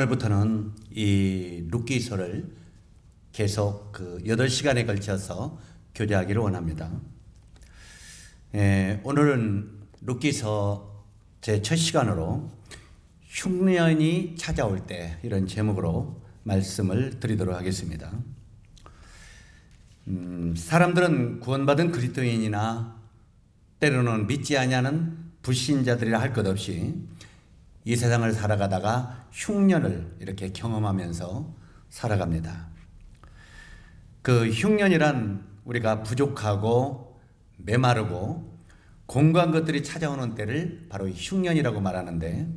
오늘부터는 이 룻기서를 계속 8시간에 걸쳐서 교제하기를 원합니다. 오늘은 룻기서 제 첫 시간으로 흉년이 찾아올 때 이런 제목으로 말씀을 드리도록 하겠습니다. 사람들은 구원받은 그리스도인이나 때로는 믿지 아니하는 불신자들이라 할 것 없이 이 세상을 살아가다가 흉년을 이렇게 경험하면서 살아갑니다. 그 흉년이란 우리가 부족하고 메마르고 공고한 것들이 찾아오는 때를 바로 흉년이라고 말하는데,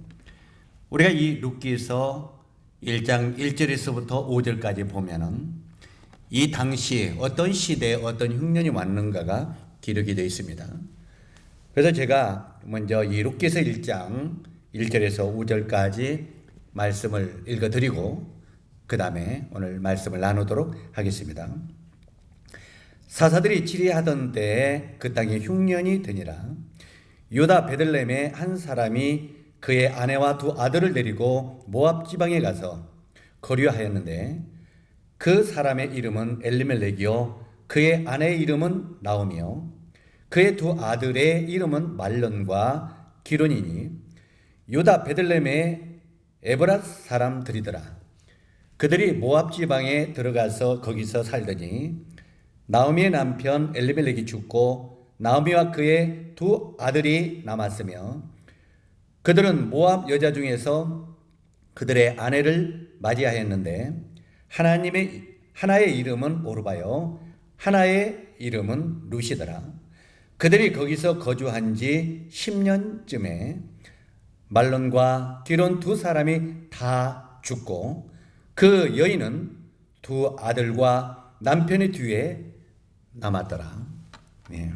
우리가 이 룻기서 1장 1절에서부터 5절까지 보면은 이 당시 어떤 시대에 어떤 흉년이 왔는가가 기록이 되어 있습니다. 그래서 제가 먼저 이 룻기서 1장 1절에서 5절까지 말씀을 읽어드리고 그 다음에 오늘 말씀을 나누도록 하겠습니다. 사사들이 치리하던 때에 그 땅에 흉년이 드니라. 유다 베들레헴에 한 사람이 그의 아내와 두 아들을 데리고 모압 지방에 가서 거류하였는데, 그 사람의 이름은 엘리멜렉이요 그의 아내의 이름은 나오미요 그의 두 아들의 이름은 말론과 기론이니 유다 베들레헴의 에브랏 사람들이더라. 그들이 모압 지방에 들어가서 거기서 살더니 나오미의 남편 엘리멜렉이 죽고 나오미와 그의 두 아들이 남았으며, 그들은 모압 여자 중에서 그들의 아내를 맞이하였는데 하나의 이름은 오르바요 하나의 이름은 룻이더라. 그들이 거기서 거주한 지 10년쯤에 말론과 기론 두 사람이 다 죽고 그 여인은 두 아들과 남편의 뒤에 남았더라. 네.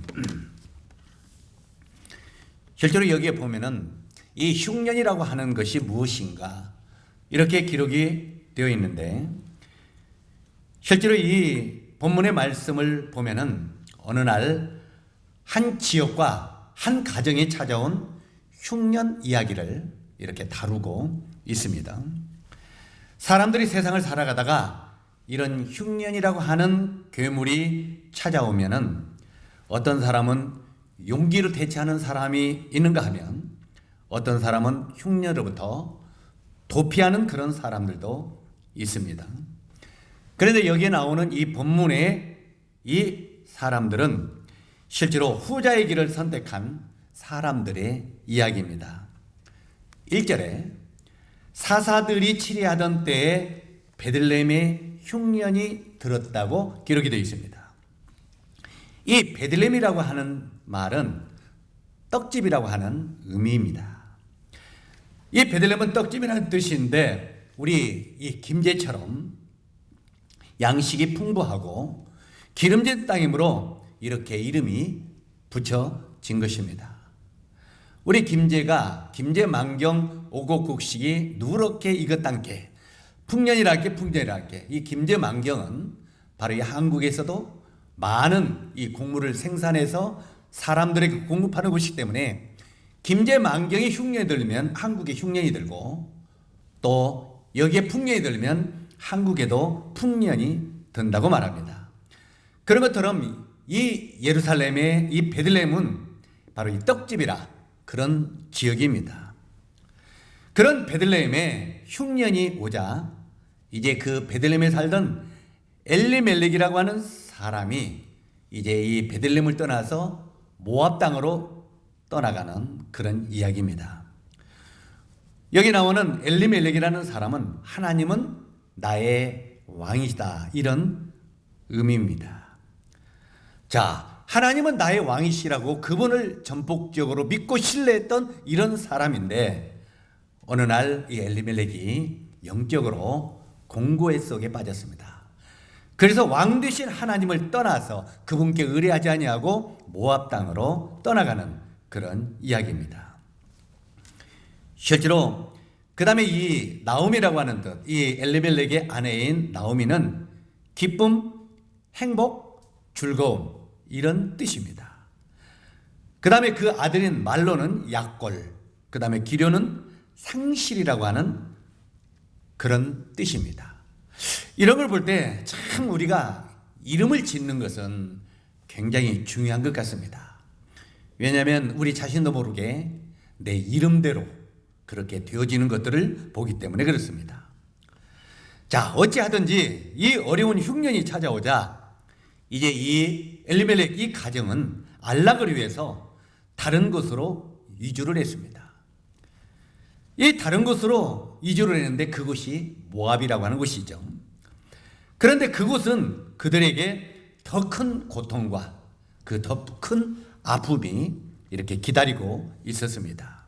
실제로 여기에 보면은 이 흉년이라고 하는 것이 무엇인가 이렇게 기록이 되어 있는데, 실제로 이 본문의 말씀을 보면은 어느 날 한 지역과 한 가정에 찾아온 흉년 이야기를 이렇게 다루고 있습니다. 사람들이 세상을 살아가다가 이런 흉년이라고 하는 괴물이 찾아오면은 어떤 사람은 용기로 대처하는 사람이 있는가 하면 어떤 사람은 흉년으로부터 도피하는 그런 사람들도 있습니다. 그런데 여기에 나오는 이 본문의 이 사람들은 실제로 후자의 길을 선택한 사람들의 이야기입니다. 1절에 사사들이 치리하던 때에 베들레헴에 흉년이 들었다고 기록이 되어 있습니다. 이 베들레헴이라고 하는 말은 떡집이라고 하는 의미입니다. 이 베들레헴은 떡집이라는 뜻인데, 우리 이 김제처럼 양식이 풍부하고 기름진 땅이므로 이렇게 이름이 붙여진 것입니다. 우리 김제가 김제만경 오곡국식이 누렇게 익었단께 풍년이랄게 풍년이랄게, 이 김제만경은 바로 이 한국에서도 많은 이 곡물을 생산해서 사람들에게 공급하는 곳이기 때문에 김제만경이 흉년이 들면 한국에 흉년이 들고, 또 여기에 풍년이 들면 한국에도 풍년이 든다고 말합니다. 그런 것처럼 이 예루살렘의 이 베들레헴은 바로 이 떡집이라 그런 지역입니다. 그런 베들레헴에 흉년이 오자 이제 그 베들레헴에 살던 엘리멜렉이라고 하는 사람이 이제 이 베들레헴을 떠나서 모압 땅으로 떠나가는 그런 이야기입니다. 여기 나오는 엘리멜렉이라는 사람은 하나님은 나의 왕이시다 이런 의미입니다. 자, 하나님은 나의 왕이시라고 그분을 전폭적으로 믿고 신뢰했던 이런 사람인데, 어느 날 이 엘리멜렉이 영적으로 공고의 속에 빠졌습니다. 그래서 왕 되신 하나님을 떠나서 그분께 의뢰하지 아니하고 모압 땅으로 떠나가는 그런 이야기입니다. 실제로 그 다음에 이 나오미라고 하는 뜻, 이 엘리멜렉의 아내인 나오미는 기쁨, 행복, 즐거움 이런 뜻입니다. 그 다음에 그 아들인 말로는 약골, 그 다음에 기료는 상실이라고 하는 그런 뜻입니다. 이런 걸 볼 때 참 우리가 이름을 짓는 것은 굉장히 중요한 것 같습니다. 왜냐하면 우리 자신도 모르게 내 이름대로 그렇게 되어지는 것들을 보기 때문에 그렇습니다. 자, 어찌하든지 이 어려운 흉년이 찾아오자 이제 이 엘리멜렉 이 가정은 안락을 위해서 다른 곳으로 이주를 했습니다. 이 다른 곳으로 이주를 했는데 그곳이 모압이라고 하는 곳이죠. 그런데 그곳은 그들에게 더 큰 고통과 그 더 큰 아픔이 이렇게 기다리고 있었습니다.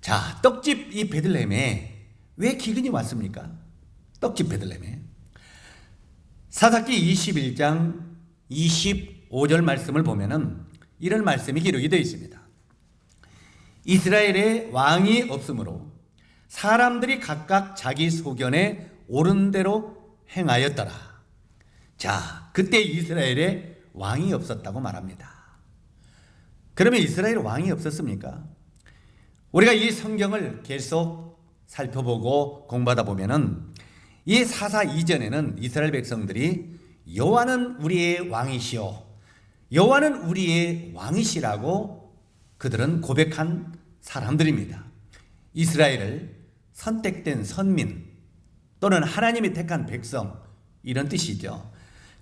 자, 떡집 이 베들레헴에 왜 기근이 왔습니까? 떡집 베들레헴에 사사기 21장 25절 말씀을 보면은 이런 말씀이 기록이 되어 있습니다. 이스라엘에 왕이 없으므로 사람들이 각각 자기 소견에 옳은 대로 행하였더라. 자, 그때 이스라엘에 왕이 없었다고 말합니다. 그러면 이스라엘에 왕이 없었습니까? 우리가 이 성경을 계속 살펴보고 공부하다 보면은 이 사사 이전에는 이스라엘 백성들이 여호와는 우리의 왕이시오, 여호와는 우리의 왕이시라고 그들은 고백한 사람들입니다. 이스라엘을 선택된 선민 또는 하나님이 택한 백성, 이런 뜻이죠.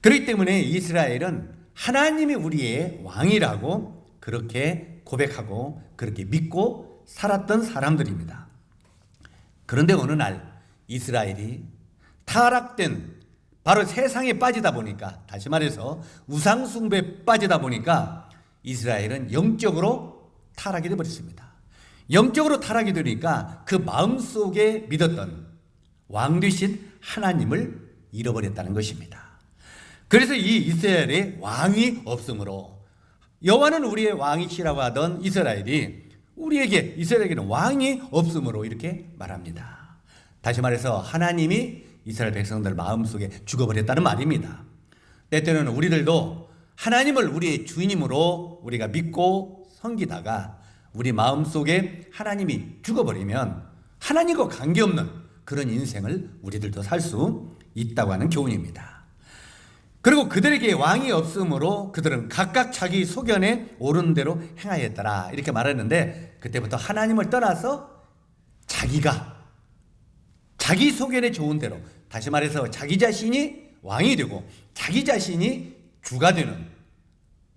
그렇기 때문에 이스라엘은 하나님이 우리의 왕이라고 그렇게 고백하고 그렇게 믿고 살았던 사람들입니다. 그런데 어느 날 이스라엘이 타락된, 바로 세상에 빠지다 보니까, 다시 말해서 우상숭배에 빠지다 보니까 이스라엘은 영적으로 타락이 되어버렸습니다. 영적으로 타락이 되니까 그 마음속에 믿었던 왕 되신 하나님을 잃어버렸다는 것입니다. 그래서 이 이스라엘에 왕이 없으므로, 여호와는 우리의 왕이시라고 하던 이스라엘이 이스라엘에게는 왕이 없으므로 이렇게 말합니다. 다시 말해서 하나님이 이스라엘 백성들 마음속에 죽어버렸다는 말입니다. 때때로는 우리들도 하나님을 우리의 주인님으로 우리가 믿고 섬기다가 우리 마음속에 하나님이 죽어버리면 하나님과 관계없는 그런 인생을 우리들도 살 수 있다고 하는 교훈입니다. 그리고 그들에게 왕이 없으므로 그들은 각각 자기 소견에 옳은 대로 행하였더라, 이렇게 말했는데, 그때부터 하나님을 떠나서 자기 소견에 좋은 대로, 다시 말해서 자기 자신이 왕이 되고 자기 자신이 주가 되는,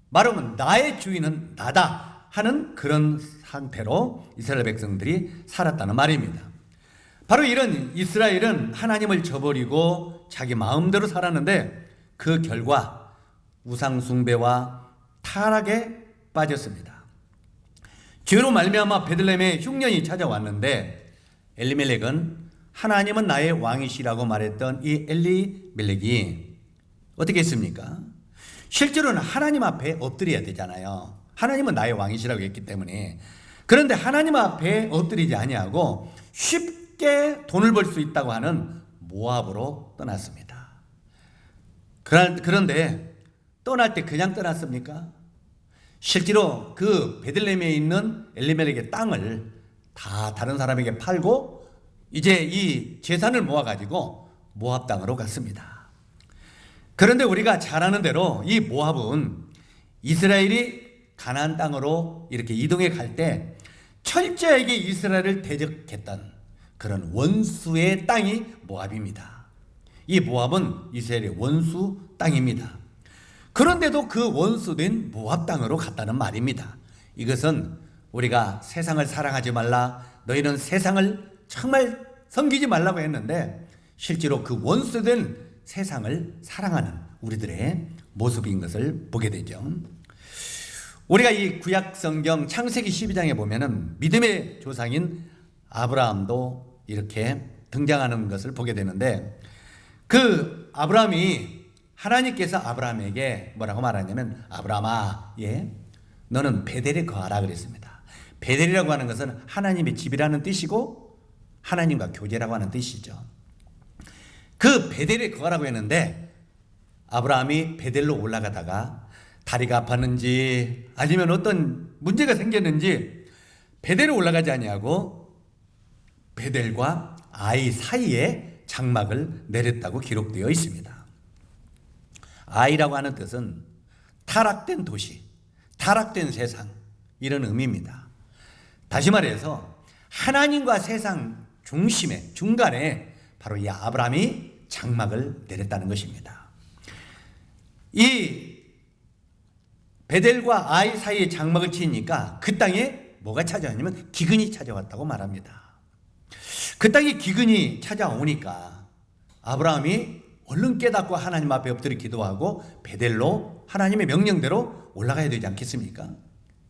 말하면 나의 주인은 나다 하는 그런 상태로 이스라엘 백성들이 살았다는 말입니다. 바로 이런 이스라엘은 하나님을 저버리고 자기 마음대로 살았는데 그 결과 우상숭배와 타락에 빠졌습니다. 죄로 말미암아 베들레헴에 흉년이 찾아왔는데 엘리멜렉은 하나님은 나의 왕이시라고 말했던 이 엘리멜렉이 어떻게 했습니까? 실제로는 하나님 앞에 엎드려야 되잖아요. 하나님은 나의 왕이시라고 했기 때문에. 그런데 하나님 앞에 엎드리지 아니하고 쉽게 돈을 벌 수 있다고 하는 모압으로 떠났습니다. 그런데 떠날 때 그냥 떠났습니까? 실제로 그 베들레헴에 있는 엘리멜렉의 땅을 다 다른 사람에게 팔고 이제 이 재산을 모아가지고 모압 땅으로 갔습니다. 그런데 우리가 잘 아는 대로 이 모압은 이스라엘이 가나안 땅으로 이렇게 이동해 갈 때 철저하게 이스라엘을 대적했던 그런 원수의 땅이 모압입니다. 이 모압은 이스라엘의 원수 땅입니다. 그런데도 그 원수된 모압 땅으로 갔다는 말입니다. 이것은 우리가 세상을 사랑하지 말라, 너희는 세상을 정말 섬기지 말라고 했는데 실제로 그 원수된 세상을 사랑하는 우리들의 모습인 것을 보게 되죠. 우리가 이 구약 성경 창세기 12장에 보면은 믿음의 조상인 아브라함도 이렇게 등장하는 것을 보게 되는데, 그 아브라함이 하나님께서 아브라함에게 뭐라고 말하냐면, 아브라함아, 너는 베델에 거하라 그랬습니다. 베델이라고 하는 것은 하나님의 집이라는 뜻이고 하나님과 교제라고 하는 뜻이죠. 그 베델에 거하라고 했는데 아브라함이 베델로 올라가다가 다리가 아팠는지 아니면 어떤 문제가 생겼는지 베델에 올라가지 아니하고 베델과 아이 사이에 장막을 내렸다고 기록되어 있습니다. 아이라고 하는 뜻은 타락된 도시, 타락된 세상, 이런 의미입니다. 다시 말해서 하나님과 세상 중심에, 중간에 바로 이 아브라함이 장막을 내렸다는 것입니다. 이 베델과 아이 사이에 장막을 치니까 그 땅에 뭐가 찾아왔냐면 기근이 찾아왔다고 말합니다. 그 땅에 기근이 찾아오니까 아브라함이 얼른 깨닫고 하나님 앞에 엎드려 기도하고 베델로 하나님의 명령대로 올라가야 되지 않겠습니까?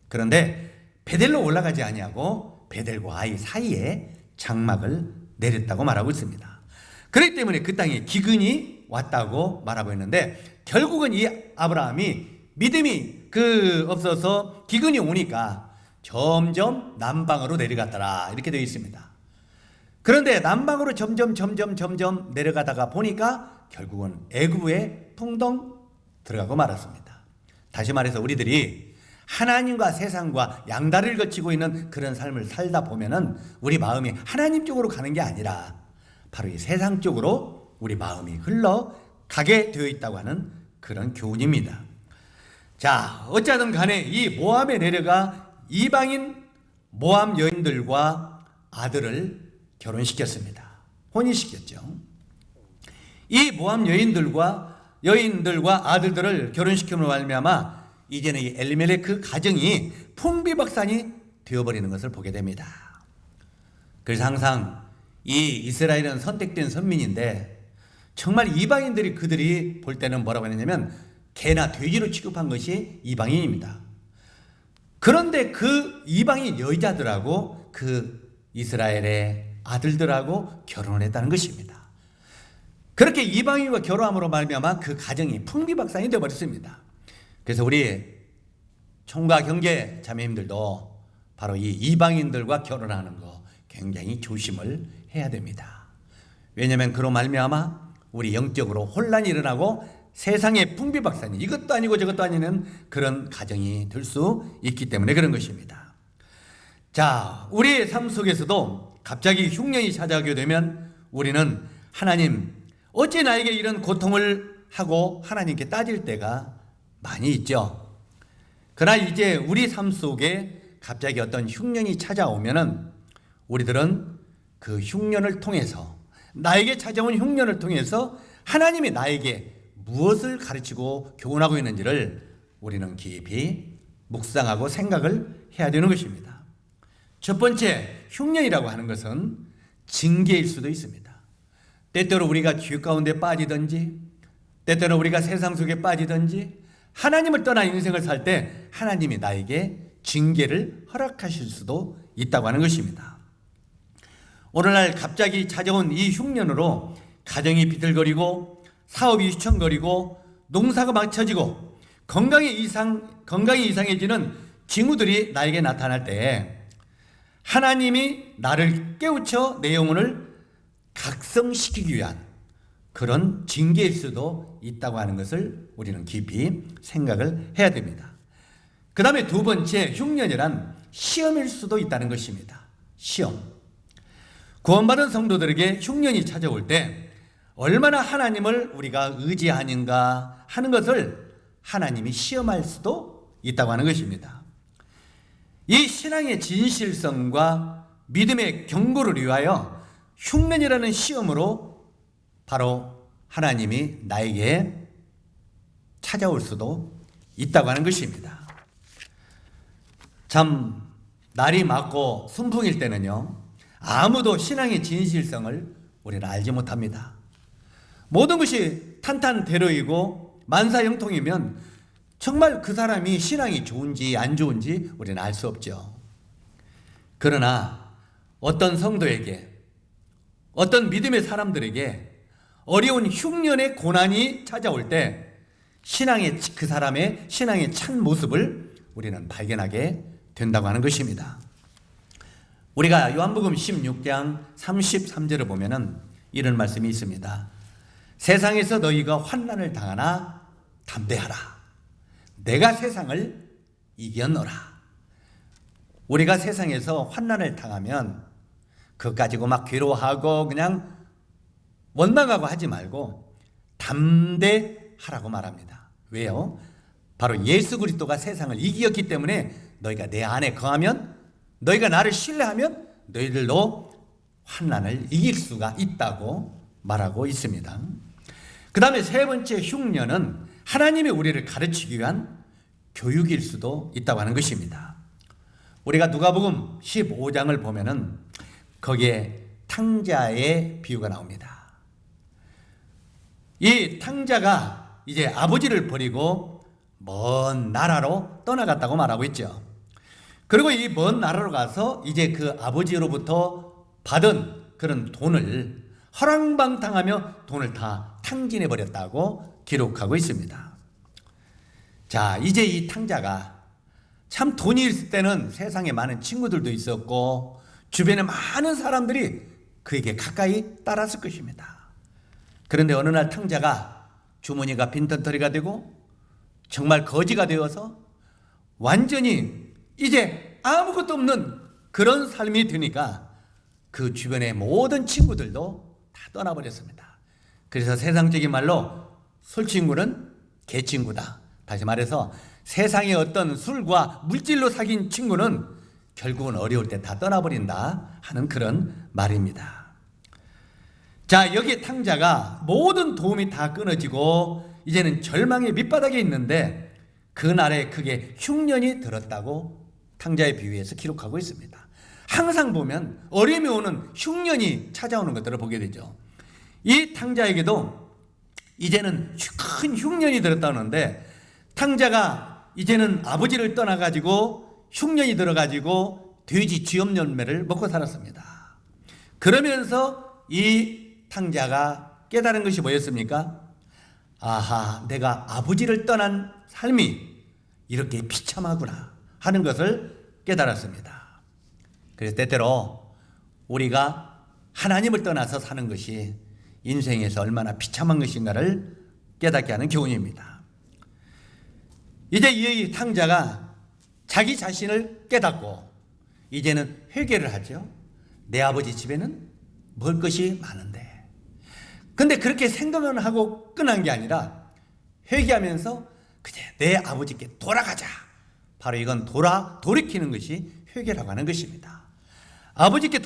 그런데 베델로 올라가지 아니하고 베델과 아이 사이에 장막을 내렸다고 말하고 있습니다. 그렇기 때문에 그 땅에 기근이 왔다고 말하고 있는데, 결국은 이 아브라함이 믿음이 없어서 기근이 오니까 점점 남방으로 내려갔더라, 이렇게 되어 있습니다. 그런데 남방으로 점점 내려가다가 보니까 결국은 애굽에 통동 들어가고 말았습니다. 다시 말해서 우리들이 하나님과 세상과 양다리를 거치고 있는 그런 삶을 살다 보면은 우리 마음이 하나님 쪽으로 가는 게 아니라 바로 이 세상 쪽으로 우리 마음이 흘러가게 되어 있다고 하는 그런 교훈입니다. 자, 어찌하든 간에 이 모함에 내려가 이방인 모함 여인들과 아들을 결혼시켰습니다. 혼인시켰죠. 이 모함 여인들과 아들들을 결혼시킴으로 말미암아 이제는 이 엘리멜렉 가정이 풍비박산이 되어버리는 것을 보게 됩니다. 그래서 항상 이 이스라엘은 선택된 선민인데 정말 이방인들이 그들이 볼 때는 뭐라고 했냐면 개나 돼지로 취급한 것이 이방인입니다. 그런데 그 이방인 여자들하고 그 이스라엘의 아들들하고 결혼을 했다는 것입니다. 그렇게 이방인과 결혼함으로 말미암아 그 가정이 풍비박산이 되어버렸습니다. 그래서 우리 총각 형제 자매님들도 바로 이 이방인들과 결혼하는 거 굉장히 조심을 해야 됩니다. 왜냐하면 그로 말미암아 우리 영적으로 혼란이 일어나고 세상의 풍비박산이 이것도 아니고 저것도 아니는 그런 가정이 될 수 있기 때문에 그런 것입니다. 자, 우리의 삶 속에서도 갑자기 흉년이 찾아오게 되면 우리는 하나님, 어찌 나에게 이런 고통을 하고 하나님께 따질 때가 많이 있죠. 그러나 이제 우리 삶 속에 갑자기 어떤 흉년이 찾아오면은 우리들은 그 흉년을 통해서, 나에게 찾아온 흉년을 통해서 하나님이 나에게 무엇을 가르치고 교훈하고 있는지를 우리는 깊이 묵상하고 생각을 해야 되는 것입니다. 첫 번째, 흉년이라고 하는 것은 징계일 수도 있습니다. 때때로 우리가 죄 가운데 빠지든지, 때때로 우리가 세상 속에 빠지든지, 하나님을 떠난 인생을 살 때 하나님이 나에게 징계를 허락하실 수도 있다고 하는 것입니다. 오늘날 갑자기 찾아온 이 흉년으로 가정이 비틀거리고 사업이 휘청거리고 농사가 망쳐지고 건강이 이상해지는 징후들이 나에게 나타날 때 하나님이 나를 깨우쳐 내 영혼을 각성시키기 위한 그런 징계일 수도 있다고 하는 것을 우리는 깊이 생각을 해야 됩니다. 그 다음에 두 번째, 흉년이란 시험일 수도 있다는 것입니다. 시험. 구원받은 성도들에게 흉년이 찾아올 때 얼마나 하나님을 우리가 의지하는가 하는 것을 하나님이 시험할 수도 있다고 하는 것입니다. 이 신앙의 진실성과 믿음의 견고를 위하여 흉년이라는 시험으로 바로 하나님이 나에게 찾아올 수도 있다고 하는 것입니다. 참 날이 맑고 순풍일 때는요, 아무도 신앙의 진실성을 우리는 알지 못합니다. 모든 것이 탄탄대로이고 만사형통이면 정말 그 사람이 신앙이 좋은지 안 좋은지 우리는 알 수 없죠. 그러나 어떤 성도에게, 어떤 믿음의 사람들에게 어려운 흉년의 고난이 찾아올 때 그 사람의 신앙의 참 모습을 우리는 발견하게 된다고 하는 것입니다. 우리가 요한복음 16장 33절을 보면은 이런 말씀이 있습니다. 세상에서 너희가 환난을 당하나 담대하라. 내가 세상을 이겼노라. 우리가 세상에서 환난을 당하면 그것 가지고 막 괴로워하고 그냥 원망하고 하지 말고 담대하라고 말합니다. 왜요? 바로 예수 그리스도가 세상을 이기었기 때문에 너희가 내 안에 거하면, 너희가 나를 신뢰하면 너희들도 환난을 이길 수가 있다고 말하고 있습니다. 그 다음에 세 번째 흉년은 하나님이 우리를 가르치기 위한 교육일 수도 있다고 하는 것입니다. 우리가 누가복음 15장을 보면은 거기에 탕자의 비유가 나옵니다. 이 탕자가 이제 아버지를 버리고 먼 나라로 떠나갔다고 말하고 있죠. 그리고 이 먼 나라로 가서 이제 그 아버지로부터 받은 그런 돈을 허랑방탕하며 돈을 다 탕진해 버렸다고 기록하고 있습니다. 자, 이제 이 탕자가 참 돈이 있을 때는 세상에 많은 친구들도 있었고 주변에 많은 사람들이 그에게 가까이 따랐을 것입니다. 그런데 어느 날 탕자가 주머니가 빈털터리가 되고 정말 거지가 되어서 완전히 이제 아무것도 없는 그런 삶이 되니까 그 주변의 모든 친구들도 다 떠나버렸습니다. 그래서 세상적인 말로 술친구는 개친구다. 다시 말해서 세상의 어떤 술과 물질로 사귄 친구는 결국은 어려울 때 다 떠나버린다 하는 그런 말입니다. 자, 여기 탕자가 모든 도움이 다 끊어지고 이제는 절망의 밑바닥에 있는데 그날에 크게 흉년이 들었다고 탕자의 비유에서 기록하고 있습니다. 항상 보면 어려움이 오는 흉년이 찾아오는 것들을 보게 되죠. 이 탕자에게도 이제는 큰 흉년이 들었다는데 탕자가 이제는 아버지를 떠나가지고 흉년이 들어가지고 돼지 쥐염 열매를 먹고 살았습니다. 그러면서 이 탕자가 깨달은 것이 뭐였습니까? 아하, 내가 아버지를 떠난 삶이 이렇게 비참하구나 하는 것을 깨달았습니다. 그래서 때때로 우리가 하나님을 떠나서 사는 것이 인생에서 얼마나 비참한 것인가를 깨닫게 하는 교훈입니다. 이제 이 탕자가 자기 자신을 깨닫고 이제는 회개를 하죠. 내 아버지 집에는 먹을 것이 많은데. 근데 그렇게 생각은 하고 끝난 게 아니라 회개하면서 그제 내 아버지께 돌아가자. 바로 이건 돌이키는 것이 회개라고 하는 것입니다. 아버지께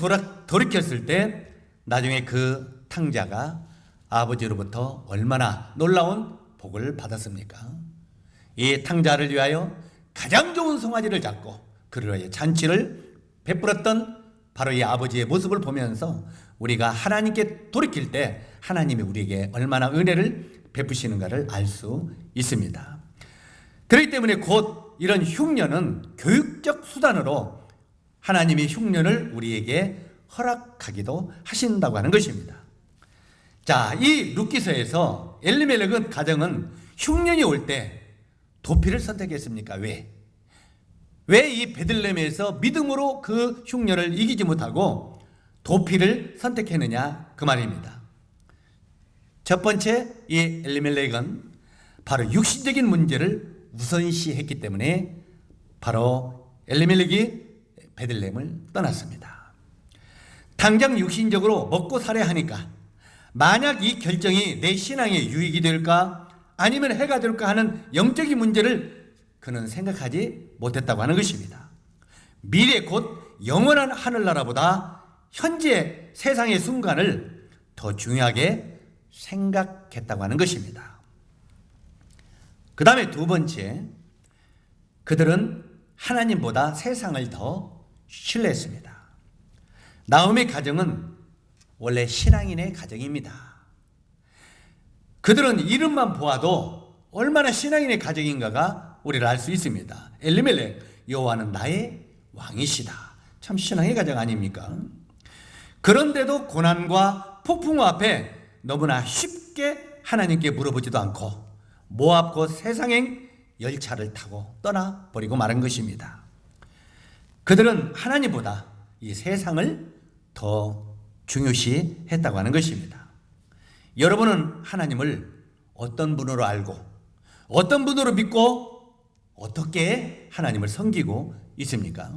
돌이켰을 때 나중에 그 탕자가 아버지로부터 얼마나 놀라운 복을 받았습니까? 이 탕자를 위하여 가장 좋은 송아지를 잡고 그를 위해 잔치를 베풀었던 바로 이 아버지의 모습을 보면서 우리가 하나님께 돌이킬 때 하나님이 우리에게 얼마나 은혜를 베푸시는가를 알 수 있습니다. 그렇기 때문에 곧 이런 흉년은 교육적 수단으로 하나님이 흉년을 우리에게 허락하기도 하신다고 하는 것입니다. 자, 이 룻기서에서 엘리멜렉은 가정은 흉년이 올 때 도피를 선택했습니까? 왜 이 베들레헴에서 믿음으로 그 흉년을 이기지 못하고 도피를 선택했느냐 그 말입니다. 첫 번째, 이 엘리멜렉은 바로 육신적인 문제를 우선시했기 때문에 바로 엘리멜렉이 베들레헴을 떠났습니다. 당장 육신적으로 먹고 살아야 하니까 만약 이 결정이 내 신앙에 유익이 될까 아니면 해가 될까 하는 영적인 문제를 그는 생각하지 못했다고 하는 것입니다. 미래 곧 영원한 하늘나라보다 현재 세상의 순간을 더 중요하게 생각했다고 하는 것입니다. 그 다음에 두 번째, 그들은 하나님보다 세상을 더 신뢰했습니다. 나오미의 가정은 원래 신앙인의 가정입니다. 그들은 이름만 보아도 얼마나 신앙인의 가정인가가 우리를 알 수 있습니다. 엘리멜렉, 여호와는 나의 왕이시다. 참 신앙의 가정 아닙니까? 그런데도 고난과 폭풍 앞에 너무나 쉽게 하나님께 물어보지도 않고 모압 곧 세상행 열차를 타고 떠나버리고 마는 것입니다. 그들은 하나님보다 이 세상을 더 중요시 했다고 하는 것입니다. 여러분은 하나님을 어떤 분으로 알고 어떤 분으로 믿고 어떻게 하나님을 섬기고 있습니까?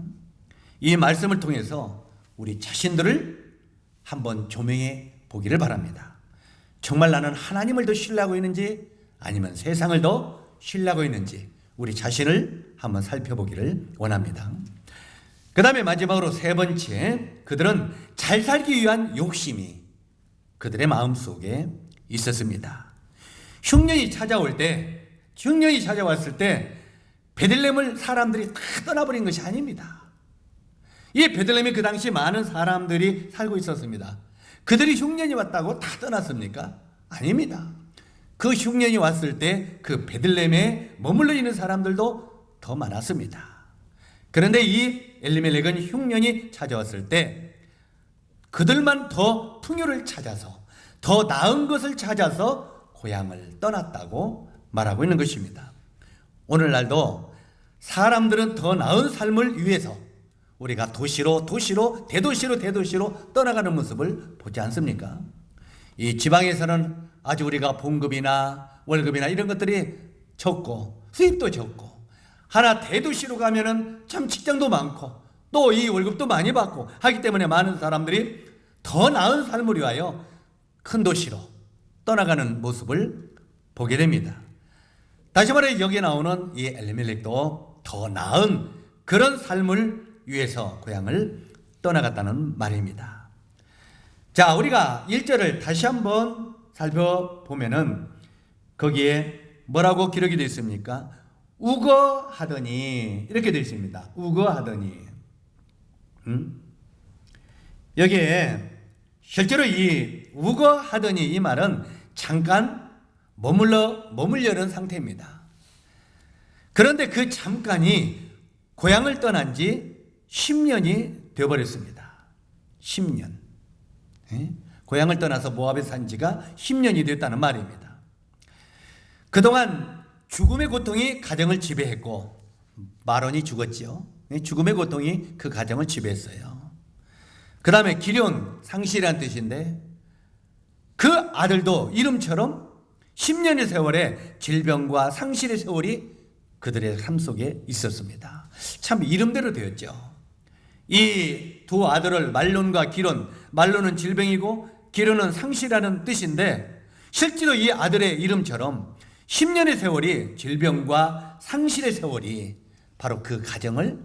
이 말씀을 통해서 우리 자신들을 한번 조명해 보기를 바랍니다. 정말 나는 하나님을 더 신뢰하고 있는지 아니면 세상을 더 신뢰하고 있는지 우리 자신을 한번 살펴보기를 원합니다. 그 다음에 마지막으로 세 번째, 그들은 잘 살기 위한 욕심이 그들의 마음속에 있었습니다. 흉년이 찾아왔을 때 베들레헴을 사람들이 다 떠나버린 것이 아닙니다. 이 베들레헴에 그 당시 많은 사람들이 살고 있었습니다. 그들이 흉년이 왔다고 다 떠났습니까? 아닙니다. 그 흉년이 왔을 때 그 베들레헴에 머물러 있는 사람들도 더 많았습니다. 그런데 이 엘리멜렉은 흉년이 찾아왔을 때 그들만 더 풍요를 찾아서 더 나은 것을 찾아서 고향을 떠났다고 말하고 있는 것입니다. 오늘날도 사람들은 더 나은 삶을 위해서 우리가 도시로 대도시로 떠나가는 모습을 보지 않습니까? 이 지방에서는 아주 우리가 봉급이나 월급이나 이런 것들이 적고 수입도 적고, 하나 대도시로 가면은 참 직장도 많고 또 이 월급도 많이 받고 하기 때문에 많은 사람들이 더 나은 삶을 위하여 큰 도시로 떠나가는 모습을 보게 됩니다. 다시 말해 여기에 나오는 이 엘리멜렉도 더 나은 그런 삶을 위해서 고향을 떠나갔다는 말입니다. 자, 우리가 1절을 다시 한번 살펴보면은 거기에 뭐라고 기록이 되어 있습니까? 우거하더니 이렇게 되어 있습니다. 우거하더니. 여기에 실제로 이 우거하더니 이 말은 잠깐 머물려는 상태입니다. 그런데 그 잠깐이 고향을 떠난 지 10년이 되어버렸습니다. 10년. 고향을 떠나서 모압에 산 지가 10년이 됐다는 말입니다. 그동안 죽음의 고통이 가정을 지배했고, 마론이 죽었지요. 죽음의 고통이 그 가정을 지배했어요. 그 다음에 기럝, 상실이라는 뜻인데 그 아들도 이름처럼 10년의 세월에 질병과 상실의 세월이 그들의 삶 속에 있었습니다. 참 이름대로 되었죠. 이 두 아들을 말론과 기럝, 말론은 질병이고 기럝은 상실이라는 뜻인데 실제로 이 아들의 이름처럼 10년의 세월이 질병과 상실의 세월이 바로 그 가정을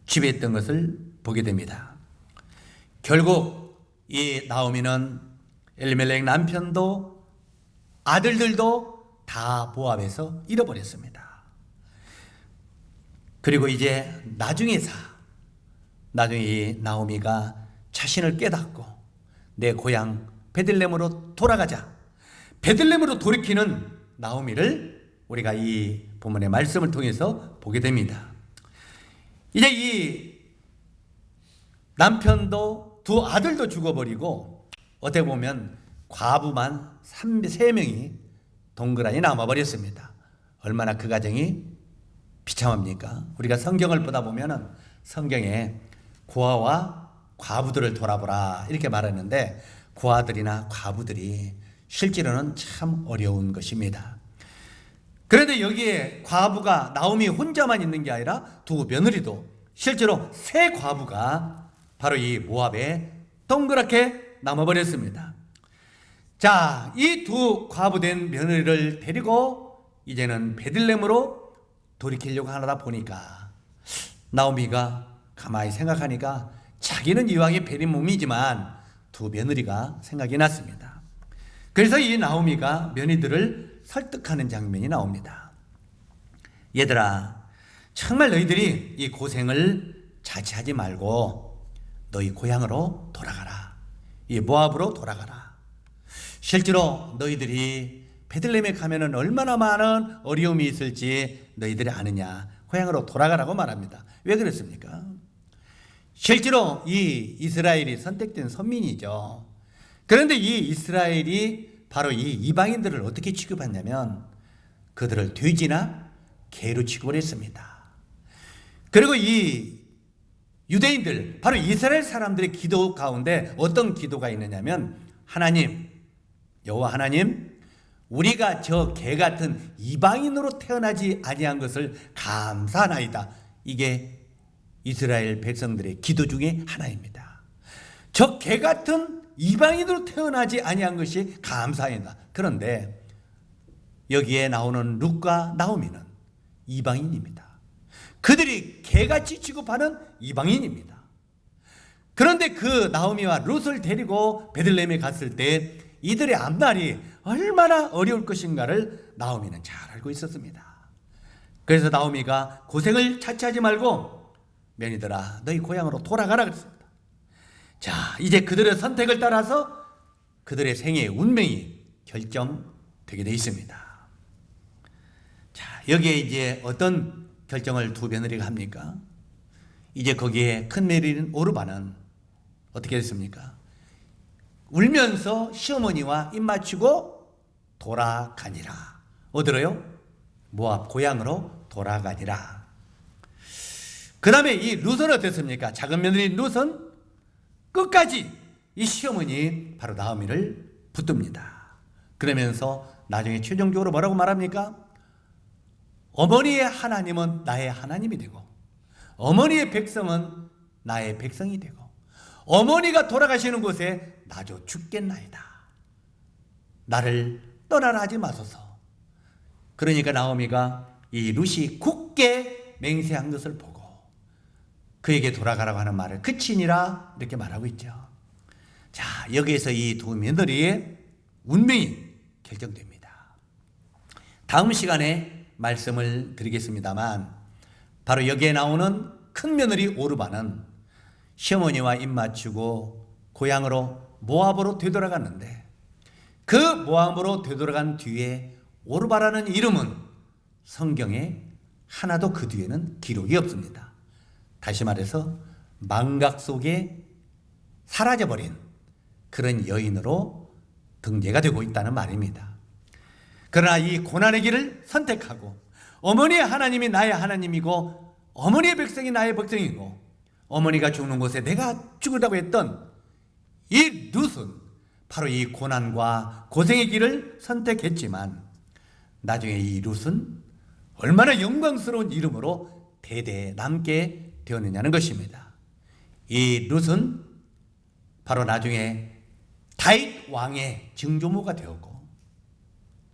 지배했던 것을 보게 됩니다. 결국 이 나오미는 엘리멜렉 남편도 아들들도 다 모압에서 잃어버렸습니다. 그리고 이제 나중에 이 나오미가 자신을 깨닫고 내 고향 베들레헴으로 돌아가자, 베들레헴으로 돌이키는 나오미를 우리가 이 본문의 말씀을 통해서 보게 됩니다. 이제 이 남편도 두 아들도 죽어버리고 어떻게 보면 과부만 3명이 동그라니 남아버렸습니다. 얼마나 그 가정이 비참합니까? 우리가 성경을 보다 보면은 성경에 고아와 과부들을 돌아보라 이렇게 말하는데 고아들이나 과부들이 실제로는 참 어려운 것입니다. 그런데 여기에 과부가 나오미 혼자만 있는 게 아니라 두 며느리도, 실제로 세 과부가 바로 이 모압에 동그랗게 남아버렸습니다. 자, 이 두 과부된 며느리를 데리고 이제는 베들레헴으로 돌이키려고 하다 보니까 나오미가 가만히 생각하니까 자기는 이왕에 베린 몸이지만 두 며느리가 생각이 났습니다. 그래서 이 나오미가 며느리들을 설득하는 장면이 나옵니다. 얘들아, 정말 너희들이 이 고생을 자취하지 말고 너희 고향으로 돌아가라. 이 모압으로 돌아가라. 실제로 너희들이 베들레헴에 가면은 얼마나 많은 어려움이 있을지 너희들이 아느냐. 고향으로 돌아가라고 말합니다. 왜 그랬습니까? 실제로 이 이스라엘이 선택된 선민이죠. 그런데 이 이스라엘이 바로 이 이방인들을 어떻게 취급했냐면 그들을 돼지나 개로 취급을 했습니다. 그리고 이 유대인들, 바로 이스라엘 사람들의 기도 가운데 어떤 기도가 있느냐면 하나님, 여호와 하나님, 우리가 저 개 같은 이방인으로 태어나지 아니한 것을 감사하나이다. 이게 이스라엘 백성들의 기도 중에 하나입니다. 저 개 같은 이방인으로 태어나지 아니한 것이 감사이다. 그런데 여기에 나오는 룻과 나오미는 이방인입니다. 그들이 개같이 취급하는 이방인입니다. 그런데 그 나오미와 룻을 데리고 베들레헴에 갔을 때 이들의 앞날이 얼마나 어려울 것인가를 나오미는 잘 알고 있었습니다. 그래서 나오미가 고생을 자체하지 말고 며느리들아 너희 고향으로 돌아가라 그랬습니다. 자, 이제 그들의 선택을 따라서 그들의 생애의 운명이 결정되게 되어 있습니다. 자, 여기에 이제 어떤 결정을 두 며느리가 합니까? 이제 거기에 큰 며느리인 오르바는 어떻게 됐습니까? 울면서 시어머니와 입 맞추고 돌아가니라. 어디로요? 모압 고향으로 돌아가니라. 그 다음에 이 룻은 어땠습니까? 작은 며느리 룻은 끝까지 이 시어머니 바로 나오미를 붙듭니다. 그러면서 나중에 최종적으로 뭐라고 말합니까? 어머니의 하나님은 나의 하나님이 되고 어머니의 백성은 나의 백성이 되고 어머니가 돌아가시는 곳에 나도 죽겠나이다. 나를 떠나라 하지 마소서. 그러니까 나오미가 이 룻이 굳게 맹세한 것을 보고 그에게 돌아가라고 하는 말을 그치니라 이렇게 말하고 있죠. 자, 여기에서 이 두 며느리의 운명이 결정됩니다. 다음 시간에 말씀을 드리겠습니다만 바로 여기에 나오는 큰 며느리 오르바는 시어머니와 입 맞추고 고향으로 모압으로 되돌아갔는데 그 모압으로 되돌아간 뒤에 오르바라는 이름은 성경에 하나도 그 뒤에는 기록이 없습니다. 다시 말해서 망각 속에 사라져버린 그런 여인으로 등재가 되고 있다는 말입니다. 그러나 이 고난의 길을 선택하고 어머니의 하나님이 나의 하나님이고 어머니의 백성이 나의 백성이고 어머니가 죽는 곳에 내가 죽으라고 했던 이 룻은 바로 이 고난과 고생의 길을 선택했지만 나중에 이 룻은 얼마나 영광스러운 이름으로 대대에 남게 되었느냐는 것입니다. 이 룻은 바로 나중에 다윗 왕의 증조모가 되었고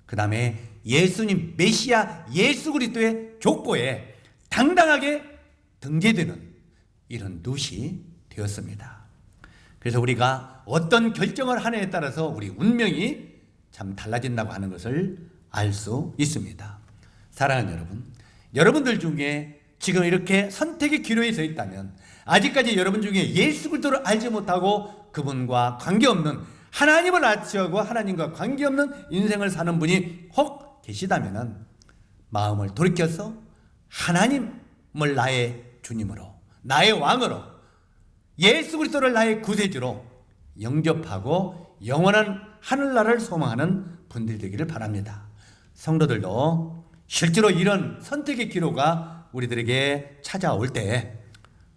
그 다음에 예수님 메시아 예수 그리스도의 족보에 당당하게 등재되는 이런 룻이 되었습니다. 그래서 우리가 어떤 결정을 하느냐에 따라서 우리 운명이 참 달라진다고 하는 것을 알 수 있습니다. 사랑하는 여러분, 여러분들 중에 지금 이렇게 선택의 기로에 서 있다면 아직까지 여러분 중에 예수 그리스도를 알지 못하고 그분과 관계없는 하나님을 아치하고 하나님과 관계없는 인생을 사는 분이 혹 계시다면 마음을 돌이켜서 하나님을 나의 주님으로 나의 왕으로 예수 그리스도를 나의 구세주로 영접하고 영원한 하늘나라를 소망하는 분들이 되기를 바랍니다. 성도들도 실제로 이런 선택의 기로가 우리들에게 찾아올 때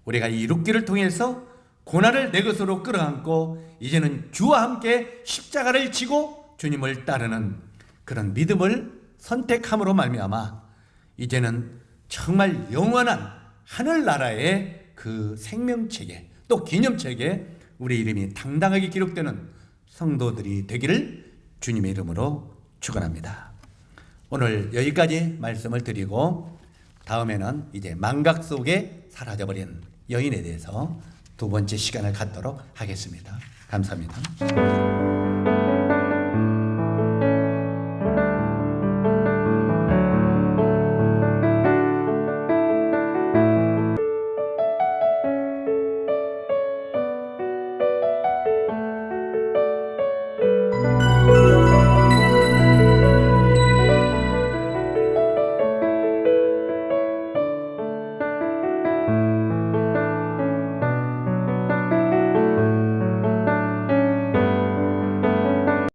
우리가 이 룻기를 통해서 고난을 내 것으로 끌어안고 이제는 주와 함께 십자가를 지고 주님을 따르는 그런 믿음을 선택함으로 말미암아 이제는 정말 영원한 하늘나라의 그 생명책에 또 기념책에 우리 이름이 당당하게 기록되는 성도들이 되기를 주님의 이름으로 축원합니다. 오늘 여기까지 말씀을 드리고 다음에는 이제 망각 속에 사라져버린 여인에 대해서 두 번째 시간을 갖도록 하겠습니다. 감사합니다.